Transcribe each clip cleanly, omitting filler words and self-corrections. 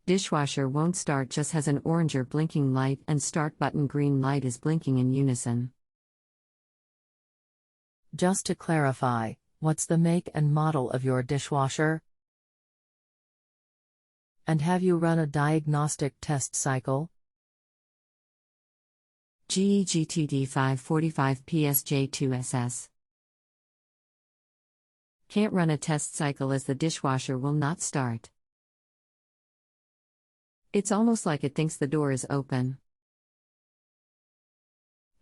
Dishwasher won't start, just has an orange or blinking light, and start button green light is blinking in unison. Just to clarify, what's the make and model of your dishwasher? And have you run a diagnostic test cycle? GTD 545 PSJ2SS. Can't run a test cycle as the dishwasher will not start. It's almost like it thinks the door is open.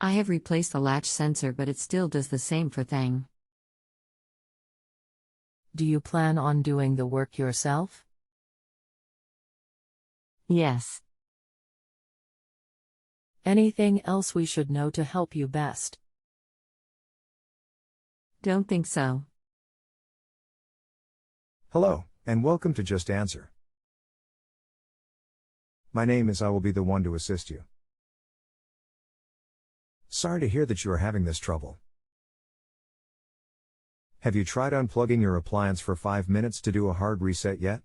I have replaced the latch sensor, but it still does the same thing. Do you plan on doing the work yourself? Yes. Anything else we should know to help you best? Don't think so. Hello, and welcome to Just Answer. My name is I will be the one to assist you. Sorry to hear that you are having this trouble. Have you tried unplugging your appliance for 5 minutes to do a hard reset yet?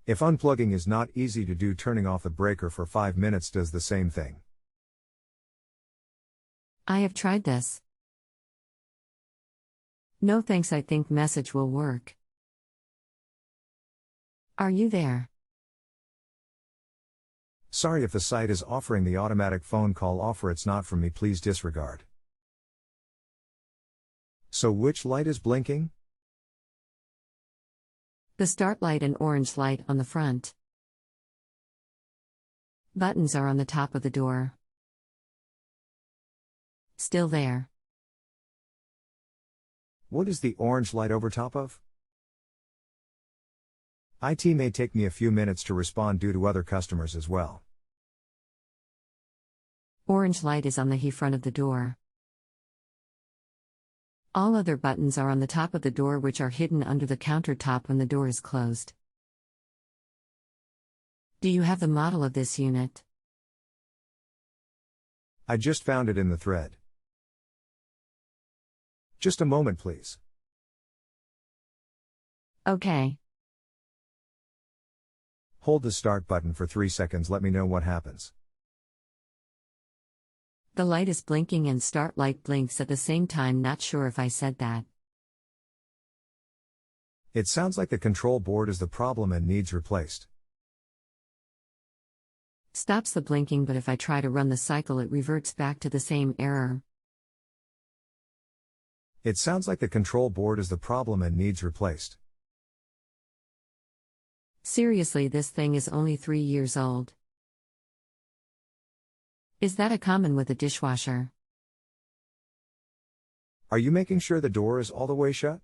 If unplugging is not easy to do, turning off the breaker for 5 minutes does the same thing. I have tried this. No thanks, I think message will work. Are you there? Sorry if the site is offering the automatic phone call offer, it's not from me, please disregard. So which light is blinking? The start light and orange light on the front. Buttons are on the top of the door. Still there. What is the orange light over top of? IT may take me a few minutes to respond due to other customers as well. Orange light is on the front of the door. All other buttons are on the top of the door, which are hidden under the countertop when the door is closed. Do you have the model of this unit? I just found it in the thread. Just a moment, please. Okay. Hold the start button for 3 seconds, let me know what happens. The light is blinking and start light blinks at the same time, not sure if I said that. It sounds like the control board is the problem and needs replaced. Stops the blinking, but if I try to run the cycle it reverts back to the same error. It sounds like the control board is the problem and needs replaced. Seriously, this thing is only 3 years old. Is that a common with a dishwasher? Are you making sure the door is all the way shut?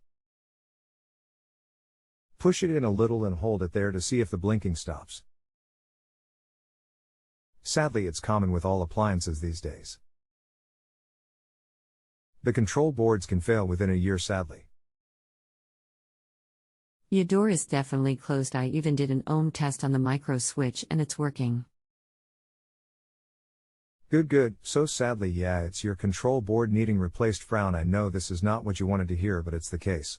Push it in a little and hold it there to see if the blinking stops. Sadly, it's common with all appliances these days. The control boards can fail within a year, sadly. Your door is definitely closed. I even did an ohm test on the micro switch and it's working. Good. So sadly, yeah, it's your control board needing replaced. Frown. I know this is not what you wanted to hear, but it's the case.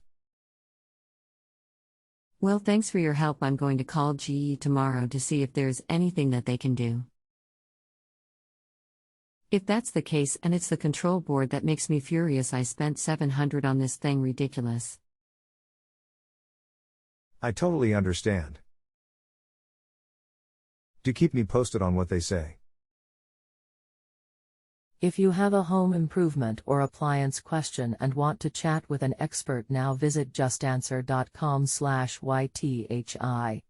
Well, thanks for your help. I'm going to call GE tomorrow to see if there's anything that they can do. If that's the case and it's the control board that makes me furious, I spent $700 on this thing, ridiculous. I totally understand. Do keep me posted on what they say. If you have a home improvement or appliance question and want to chat with an expert now, visit justanswer.com/YTHI.